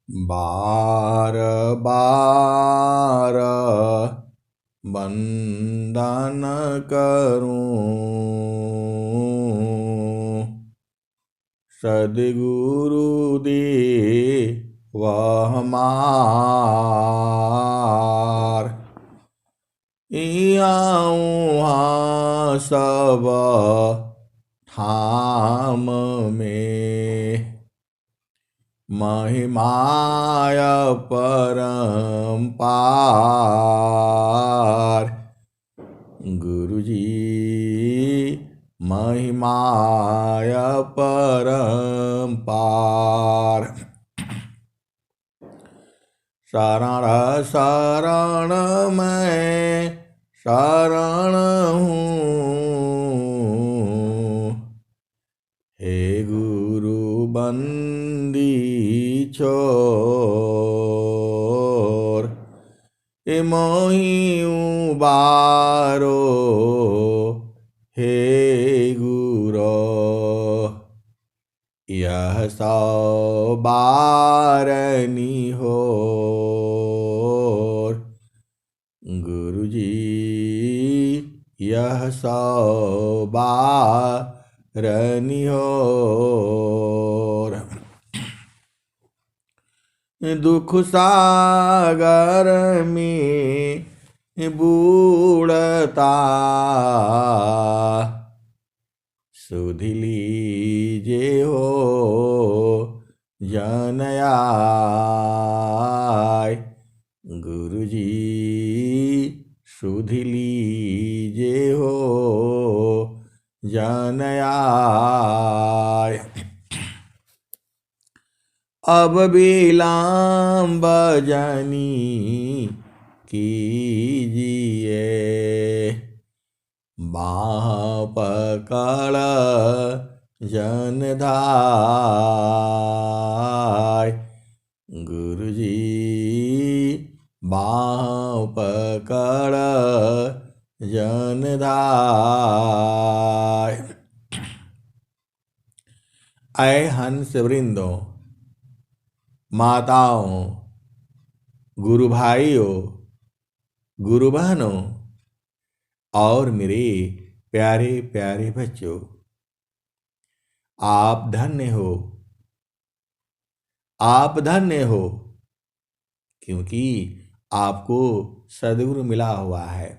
बार बार वंदन करूं सद्गुरु दे वह हमार इहाँ सब ठाम में महिमाय परम्पार गुरुजी महिमाय परम्पार शरण शरण मैं शरण हूँ हे गुरु बंदी छोर मोहि उबारो हे गुरो यह सौ बारनी हो गुरुजी यह सौ बारनी हो दुख सागर में बूढ़ता सुध लीजे हो जनयाय गुरुजी सुध लीजे हो जनयाय अब विलम्ब जानी कीजिए बाह पकड़ जनधाय गुरुजी बाह पकड़ जनधाय ऐ हंस वृंदों माताओं गुरु भाइयों गुरु बहनों और मेरे प्यारे प्यारे बच्चों आप धन्य हो क्योंकि आपको सद्गुरु मिला हुआ है।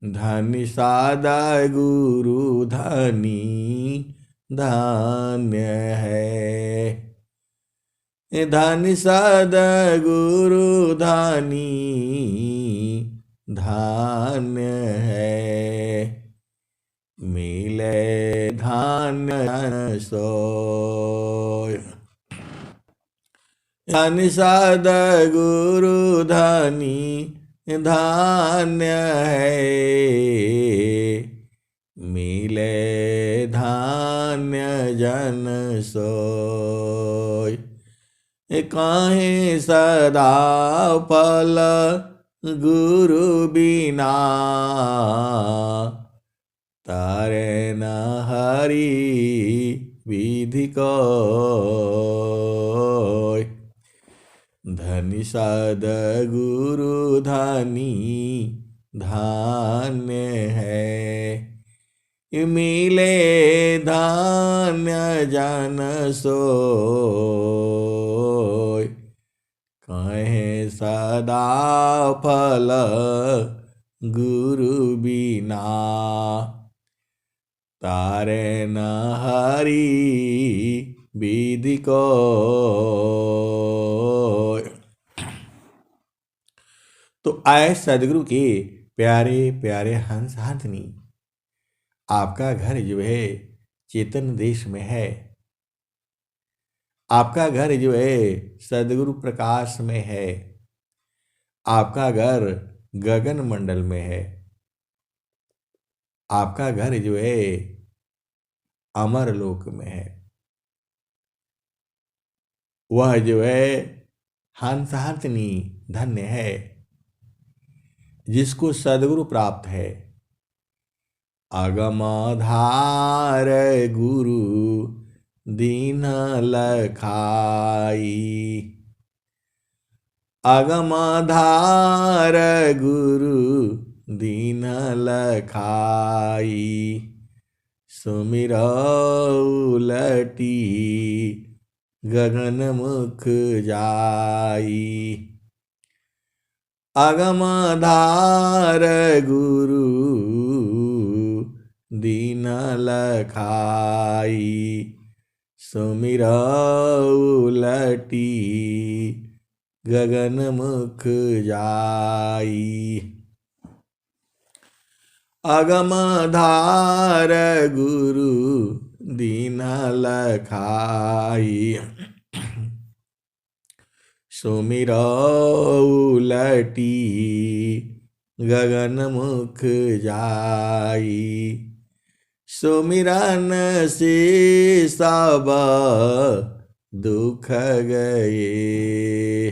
धन्य सादा गुरु धनी धन्य है धन्य सद्गुरु धनी धन्य है मिले धन्य सोय धन्य सद्गुरु धनी धन्य है मिले धन्य जन सोय काहे सदा फल गुरु बिना तारे न हरि विधि को धनि सद्गुरु धनी धन्य है मिले धन्य जन सोय कहे सदा फल गुरु बिना तारे न हरि विधि को। तो आए सदगुरु के प्यारे प्यारे हंस हंसनी आपका घर जो है चेतन देश में है आपका घर जो है सदगुरु प्रकाश में है आपका घर गगन मंडल में है आपका घर जो है अमर लोक में है वह जो है हंस हंसनी धन्य है जिसको सद्गुरु प्राप्त है। अगमधार गुरु दीन लखाई। अगमधार गुरु दीन लखाई। सुमिरौ उलटी गगन मुख जाई। अगमधार गुरु दीन लखाई। सुमिरौ उलटी गगन मुख जाई। अगमधार गुरु दीन लखाई। सुमिरौ उलटी गगन मुख जाई। सुमिरन से सब दुख गए।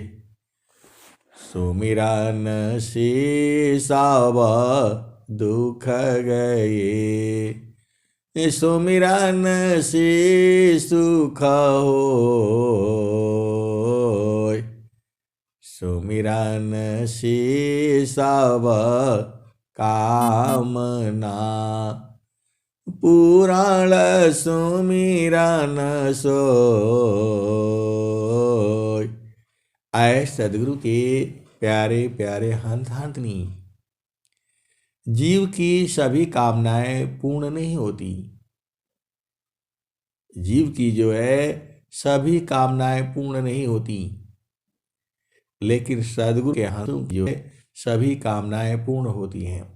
सुमिरन से सब दुख गए। सुमिरन से सुख होय। सुमिरन से सब कामना। पुराण सुमिरन सोय। आए सदगुरु के प्यारे प्यारे हंस हंसनी। जीव की सभी कामनाएं पूर्ण नहीं होती। जीव की जो है सभी कामनाएं पूर्ण नहीं होती, लेकिन सदगुरु के हंसों की जो है सभी कामनाएं पूर्ण होती हैं।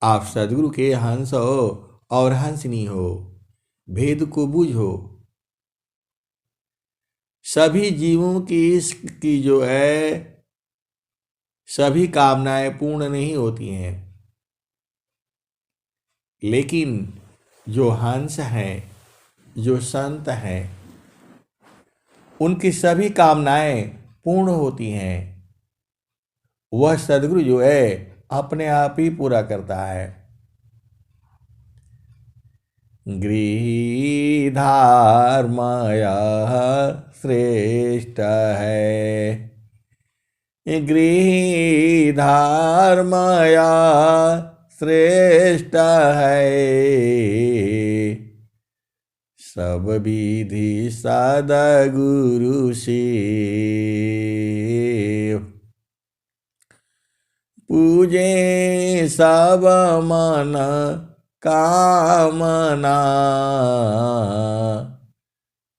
आप सदगुरु के हंस हो और हंसनी हो, भेद को बूझो। सभी जीवों की जो है सभी कामनाएं पूर्ण नहीं होती हैं, लेकिन जो हंस हैं, जो संत हैं, उनकी सभी कामनाएं पूर्ण होती हैं। वह सदगुरु जो है अपने आप ही पूरा करता है। गृहधार माया श्रेष्ठ है। गृहधार माया श्रेष्ठ है। सब विधि सद्गुरु सेव। पूजे सब मन कामना।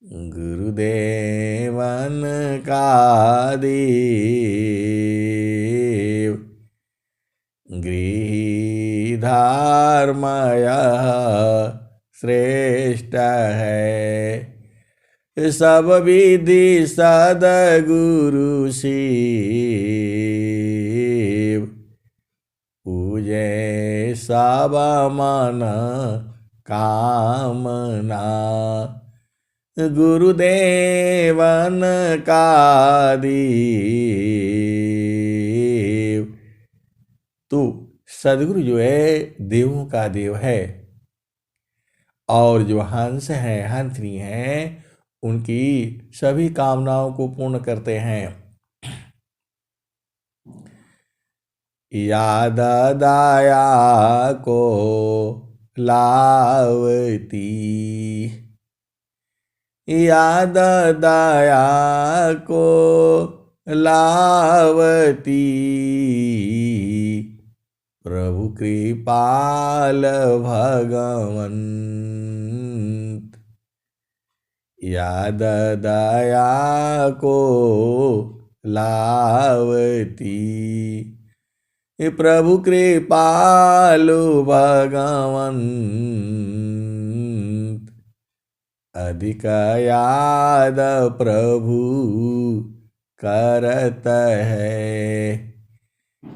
गुरुदेवन का देव। गृहधार माया श्रेष्ठ है। सब विधि सद्गुरु सेव। पूजे सब मन कामना। गुरुदेवन का देव। तो सदगुरु जो है देवों का देव है, और जो हंस हैं, हंसनी हैं, उनकी सभी कामनाओं को पूर्ण करते हैं। याद दया को लावती। याद दया को लावती। प्रभु कृपाल भगवंत। याद दया को लावती। प्रभु कृपालु भगवंत। अधिक याद प्रभु करत है।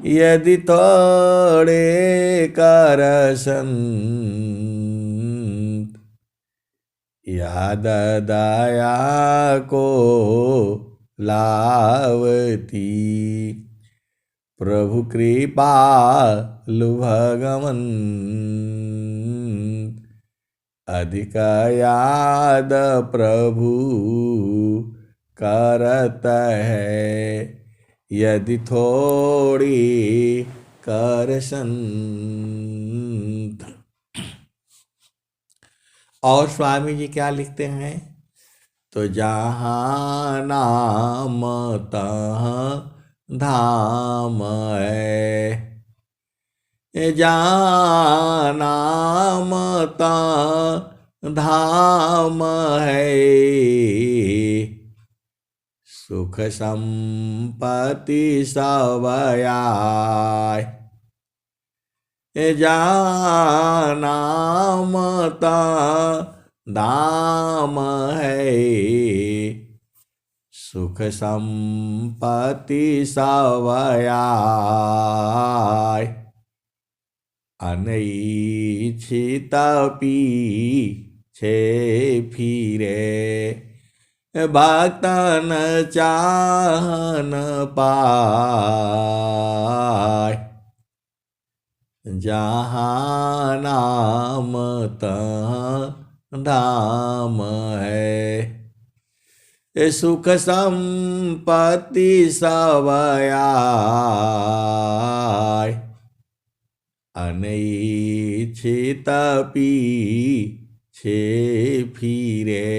यदि थोड़े कर संत। याद दया को लावती। प्रभु कृपालु भगवंत। अधिक याद प्रभु करत है, यदि थोड़ी कर संत। और स्वामी जी क्या लिखते हैं? तो जहाँ नाम तहाँ धाम है, जहाँ नाम तहाँ धाम है, सुख संपत्ति सब आए। जहाँ नाम तहाँ धाम है, सुख संपत्ति सब आए। अनइच्छित पीछे फिरे, भक्तन चाहन पाए। जहाँ नाम तहाँ धाम है, सुख संपत्ति सब आए। अनइच्छित पीछे फिरे,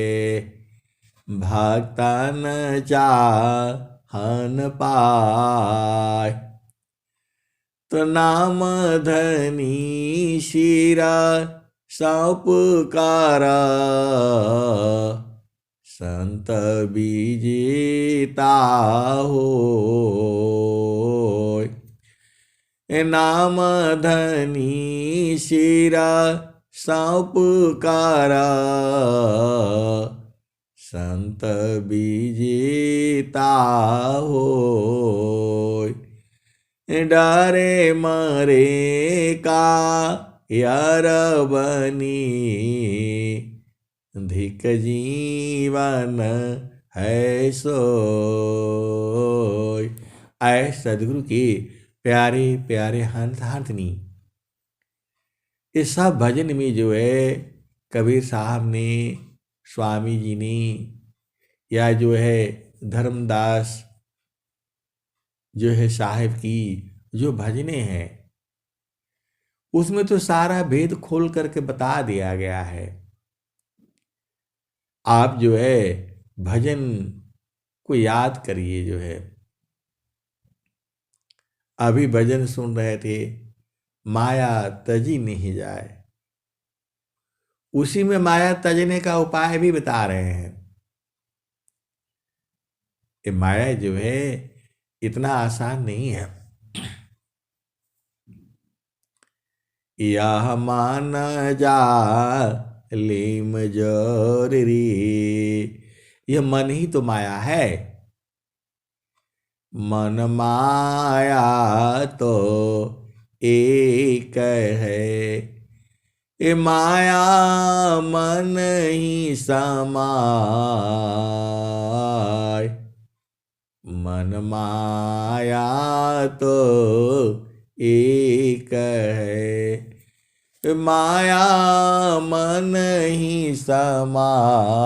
भक्तन चाहन पाए। तो नाम धनी शिरा सौपुकारा, संत विजेता होय। नाम धनी शिरा सौपुकारा, संत विजेता होय। डरे मरे का यार बनी, धिक जीवन है सोय। आए सदगुरु के प्यारे प्यारे हंस हाथनी। इस सब भजन में जो है कबीर साहब ने, स्वामी जी ने, या जो है धर्मदास जो है साहिब की जो भजने हैं, उसमें तो सारा भेद खोल करके बता दिया गया है। आप जो है भजन को याद करिए। जो है अभी भजन सुन रहे थे, माया तजी नहीं जाए, उसी में माया तजने का उपाय भी बता रहे हैं। ये माया जो है इतना आसान नहीं है। यह मान जा लीम जोरी, यह मन ही तो माया है। मन माया तो एक है, ये माया मन ही समाय। मन माया तो एक है, माया मन ही समाय।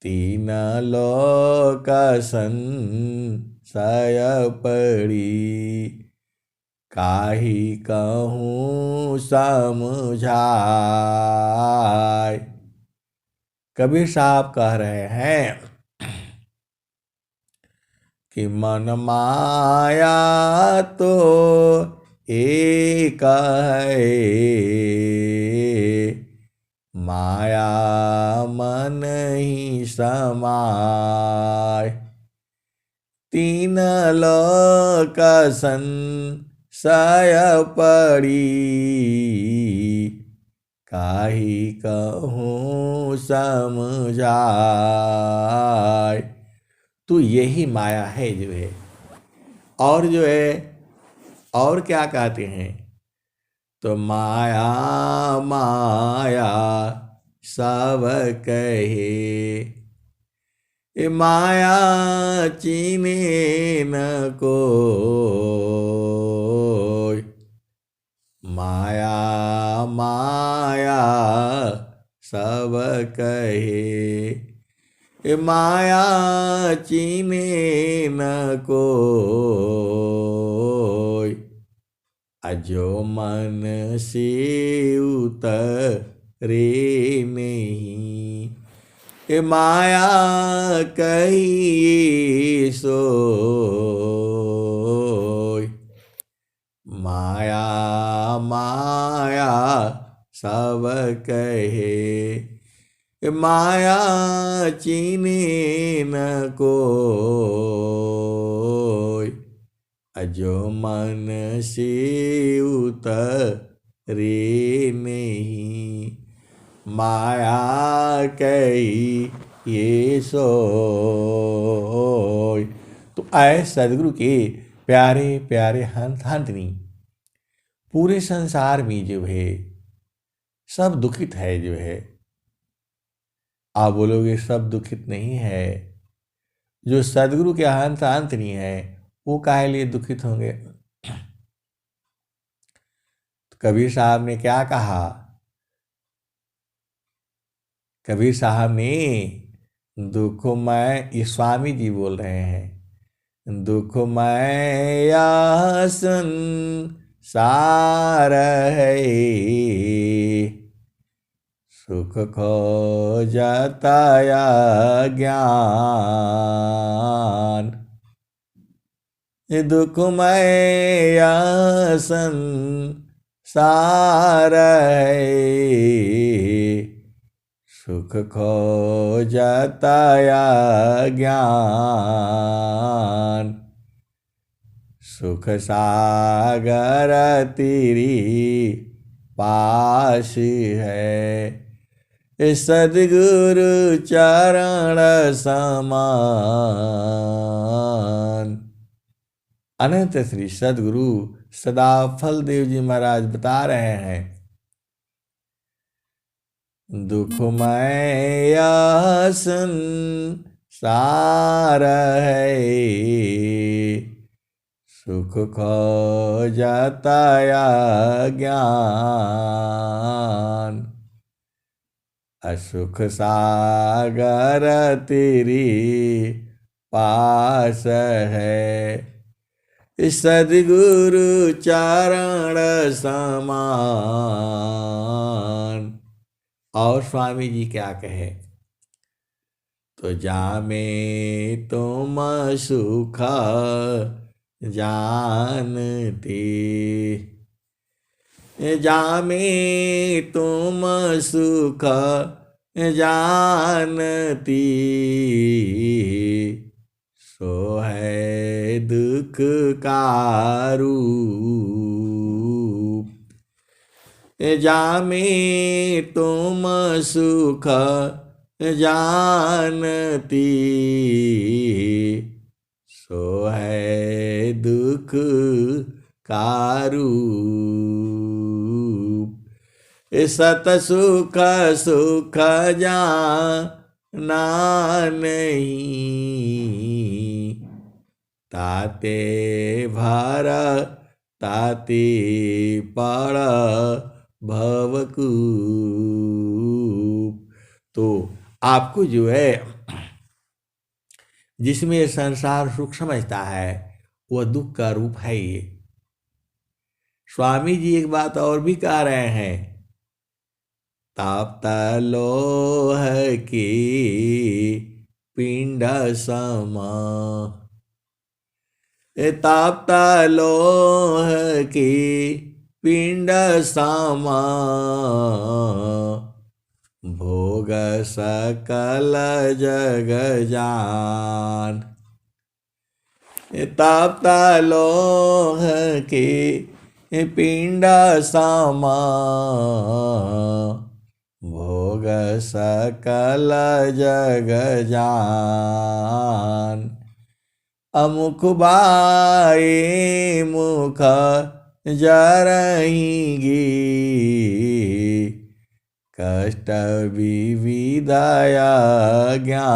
तीन लोक संशय पड़ी, काहि कहूँ समझाय। कबीर साहब कह रहे हैं कि मन माया तो एक है, माया मन ही समाय। तीन लोक संशय पड़ी, काहि कहूँ समझाय। तो यही माया है जो है। और जो है और क्या कहते हैं? तो माया माया सब कहे, ये माया चीने न कोय। माया माया सब कहे, माया चीने न कोई, अजो मन से उतरे नहीं, माया कही सोई। माया माया सब कहे, माया चीने न कोई, अजो मन से उतरे नहीं, माया कही ये सोई। तो आए सदगुरु के प्यारे प्यारे हंतनी, पूरे संसार में जो है सब दुखित है जो है। आप बोलोगे सब दुखित नहीं है, जो सदगुरु के अंत नहीं है वो काहे लिए दुखित होंगे। तो कबीर साहब ने क्या कहा, कबीर साहब ने दुखमय, ये स्वामी जी बोल रहे हैं, दुखमय संसार है, सुख खोजता या ज्ञान, दुखमय संसार है, सुख खोजता या ज्ञान, सुख सागर तेरी पास है, सदगुरु चरण समान। अनंत श्री सदगुरु सदा फलदेव जी महाराज बता रहे हैं, दुखमय संसार है, सुख खोजता या ज्ञान, असुख सागर तेरी पास है, सदगुरु चरण समान। और स्वामी जी क्या कहे, तो जामे तुम सुख जानते, जामे तुम सुख जानती, सो है दुख का रूप, जामे तुम सुख जानती, सो है दुख का रूप, सत सुख सुख जाना नहीं, ताते भर ताते पड़ भवकूप। तो आपको जो है जिसमें ये संसार सुख समझता है वह दुख का रूप है ये। स्वामी जी एक बात और भी कह रहे हैं, ताप्ता लोह की पिंड समा, ताप्ता लोह की पिंड समा, भोग सकल जग जान, ताप्ता लोह की पिंड समा, भोग सकल जग जान, अमुख बाई मुख जरहिंगी, कष्ट विविधया ज्ञान।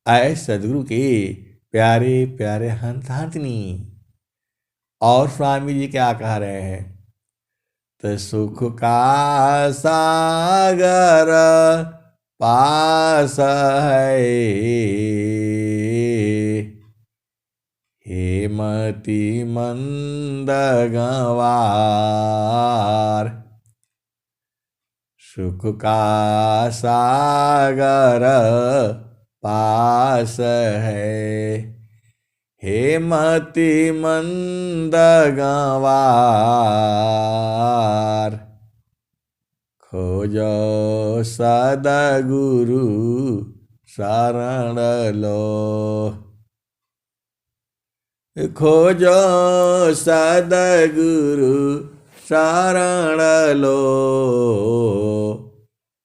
आए सदगुरु के प्यारे प्यारे हंतनी, और स्वामी जी क्या कह रहे हैं? तो सुख का सागर पास है, हेमति मंद गंवार। सुख का सागर पास है, हेमति मंद गंवार। खोजो सदगुरु शरण लो, खोजो सदगुरु शरण लो,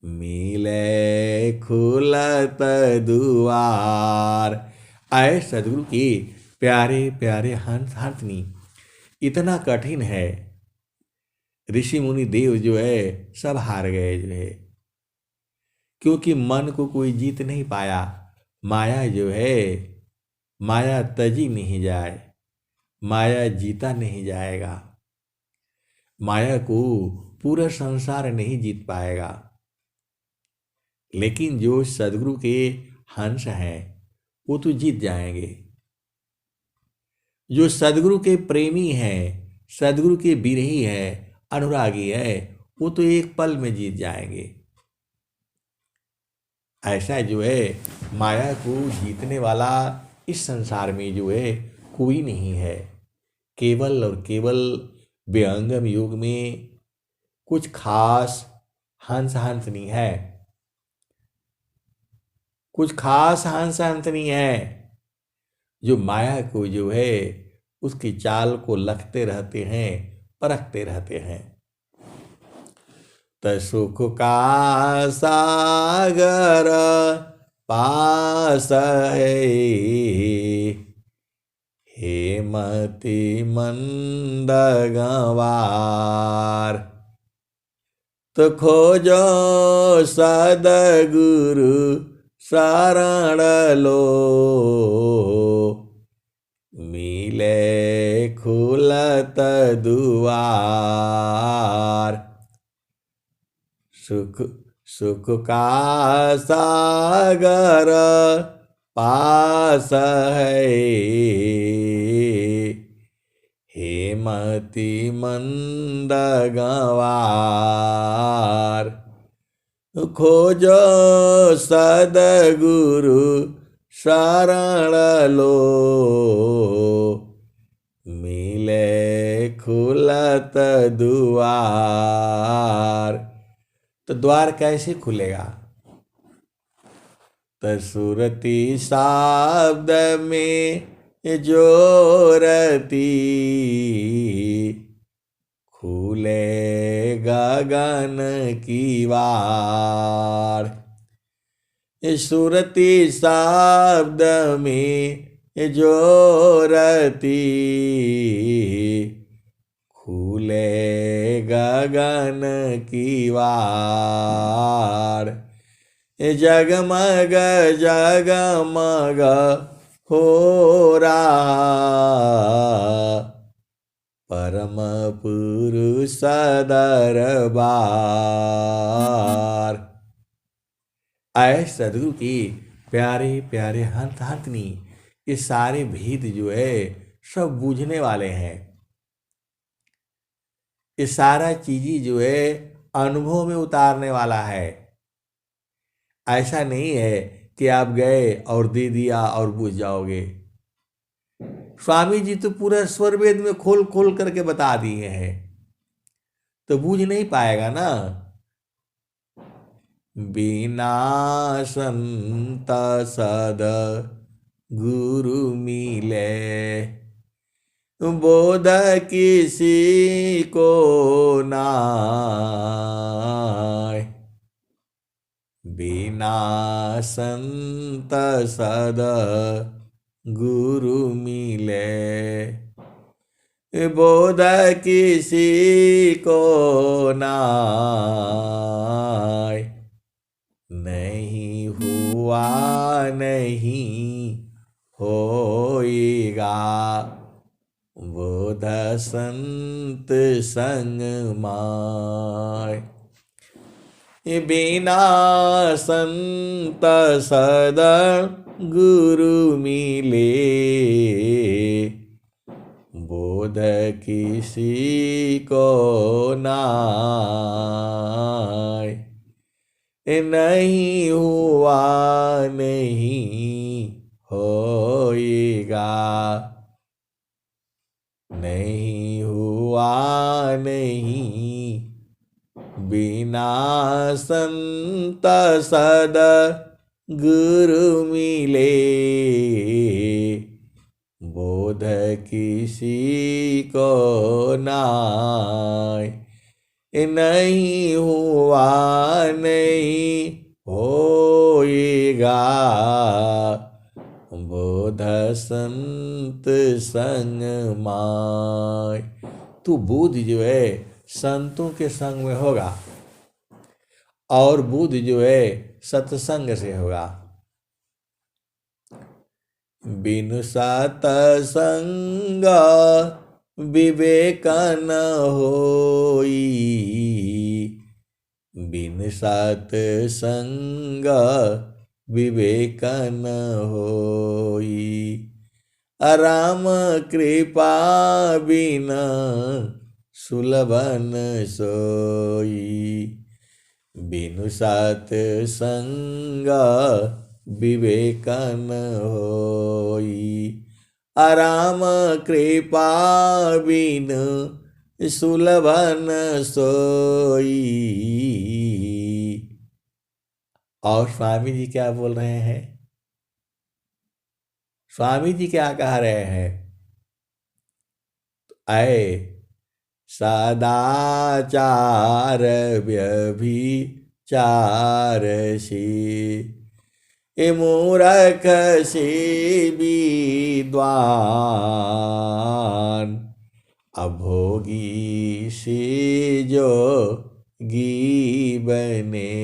मिले खुलत दुआर। आए सदगुरु की प्यारे प्यारे हंस हंसनी, इतना कठिन है, ऋषि मुनि देव जो है सब हार गए जो है, क्योंकि मन को कोई जीत नहीं पाया। माया जो है, माया तजी नहीं जाए, माया जीता नहीं जाएगा, माया को पूरा संसार नहीं जीत पाएगा। लेकिन जो सदगुरु के हंस हैं वो तो जीत जाएंगे। जो सदगुरु के प्रेमी हैं, सदगुरु के विरही है, अनुरागी है, वो तो एक पल में जीत जाएंगे। ऐसा जो है माया को जीतने वाला इस संसार में जो है कोई नहीं है। केवल और केवल व्यंगम युग में कुछ खास हंस हंसनी है, कुछ खास हंस हंसनी है जो माया को जो है उसकी चाल को लखते रहते हैं, परखते रहते हैं। त सुख का सागर पास है, हेमति मंद गंवार। तो खोजो सदगुरु शरण लो, मिले खुलत दुआर। सुख सुख का सागर पास है, हेमति मंद गंवार। खोजो सदगुरु शरण लो, मिले खुलत दुआर। तो द्वार कैसे खुलेगा? तो सुरती शब्द में जोरती, खुले गगन की वार। सुरती शब्द में जोरती, खुले गगन की वार। जगमग जगमग हो रहा परम पुरुष दरबार। आए सदगुरु की प्यारे प्यारे हंस हंसनी, ये सारे भेद जो है सब बूझने वाले हैं। ये सारा चीज़ी जो है अनुभव में उतारने वाला है। ऐसा नहीं है कि आप गए और दे दिया और बूझ जाओगे। स्वामी जी तो पूरा स्वर वेद में खोल खोल करके बता दिए हैं, तो बूझ नहीं पाएगा ना। बिना संत सद गुरु मिले, बोध किसी को नाय। बिना संत सद गुरु मिले, बोध किसी को नाय। नहीं हुआ नहीं होएगा, बोध बोध संत संग माय। बिना संत सद गुरु मिले, बोध किसी को नाय। नहीं हुआ नहीं होएगा, नहीं हुआ नहीं, बिना संत सद गुरु मिले, बोध किसी को नाय। नहीं हुआ नहीं होएगा, बोध संत संग माय। तू बुद्धि जो है संतों के संग में होगा और बुद्धि जो है सत्संग से होगा। बिनु सत्संग विवेक न होई, बिनु सत्संग विवेक न होई। राम कृपा बिना सुलभन सोई, बिनु सत्संग विवेक न होई। राम कृपा बिनु सुलभन सोई। और स्वामी जी क्या बोल रहे हैं? स्वामी जी क्या कह रहे हैं? ऐ सदाचार व्यभिचार से, मूरख से विद्वान, अभोगी से जोगी बने,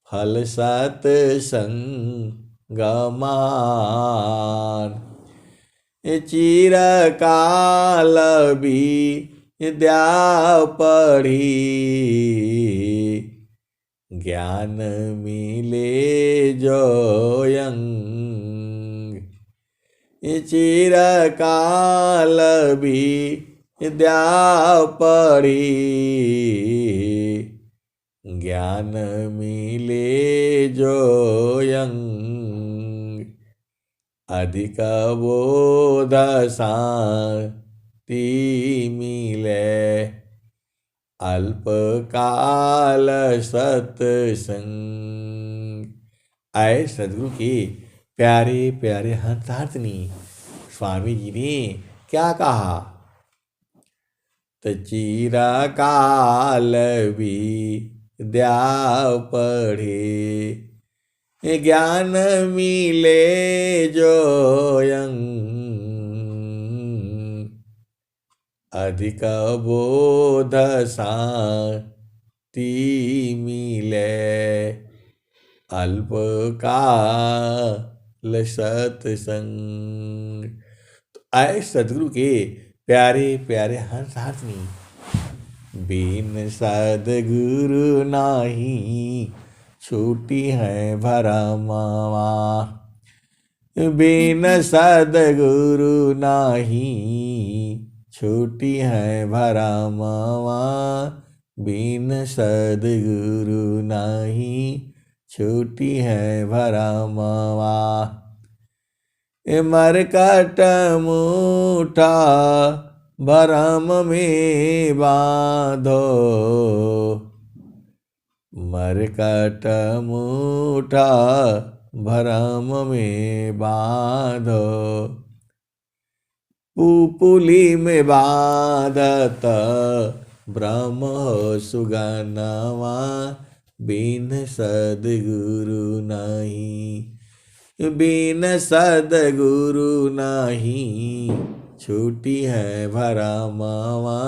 फल सत्संग मान। चिरकाल विद्या पढ़ी, ज्ञान मिले जोयंग। चिरकाल विद्या पढ़ी, ज्ञान मिले जोयंग। अधिक बोध शांति मिले, अल्पकाल सत्संग। आए सदगुरु की प्यारे प्यारे हंसार्थिनी स्वामी जी ने क्या कहा? तो चिरकाल विद्या पढ़े, ज्ञान मिले जोयंग। अधिक बोध शांति मिले, अल्पकाल सत्संग। तो आए सदगुरु के प्यारे प्यारे हंसार्थिनी, बिन सदगुरु नाही छूटी है भरमावा। बिन सदगुरु नाही छूटी है भरमावा। बिन सदगुरु नाही छूटी है भरमावा। मरकट मुठा भरम में बांधो, मरकट मुठा भरम में बांधो। पुपुली में बांधत ब्रह्म सुगनवा, बिन सदगुरु नहीं। बिन सदगुरु नहीं छूटी है भरमावा।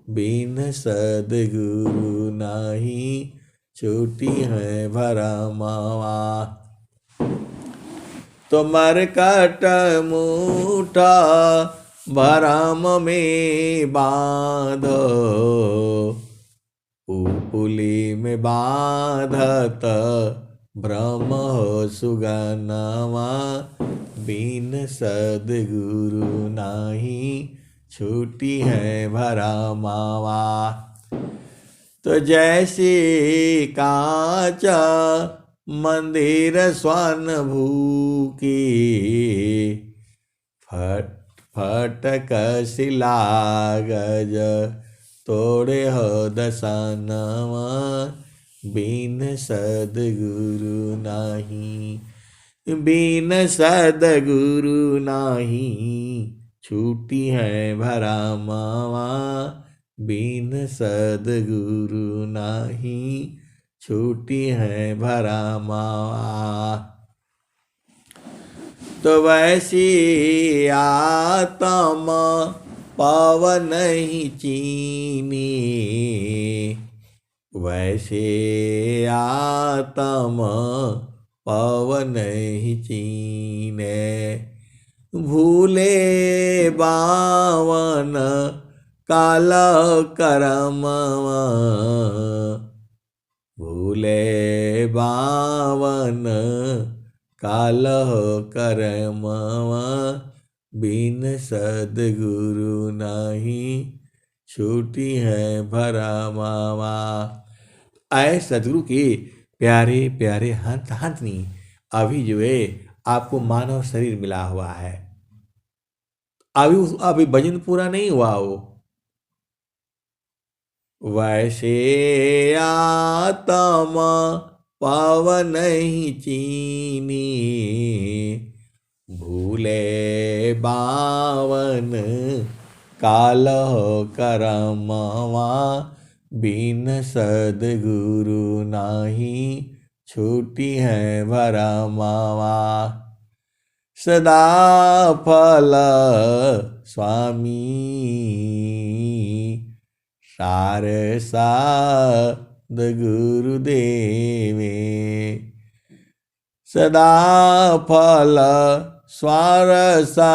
बिन सदगुरु नहीं छूटी है भरमावा। तो मरकट मुठा भरम में बांध, पुली में बांधत ब्रह्म हो सुगनवा, बिन सद्गुरु नाही छूटी है भरमावा। तो जैसे कांच मंदिर स्वर्ण भूकी, फटक शिला गज तोड़े हो दशनवा, बिन सद्गुरु नाही, बिन सद्गुरु नाही छूटी है भरमावा, बिन सद्गुरु नाही छूटी है भरमावा। तो वैसी आत्म पवन नहीं चीनी, वैसे आत्म पवन नहीं चीने, भूले बावन काल करमवा, भूले बावन काल करमवा, बिन सद्गुरु नहीं छूटी है भरमावा। आए सद्गुरु के प्यारे प्यारे हंत हंतनी, अभी जो है आपको मानव शरीर मिला हुआ है, अभी भजन पूरा नहीं हुआ हो। वैसे आत्म पावन नहीं चीनी, भूले बावन काल करमवा, बिन सद्गुरु नाही छूटी है भरमावा। सदा फल स्वामी सार साध गुरुदेवे, सदा फल स्वार सा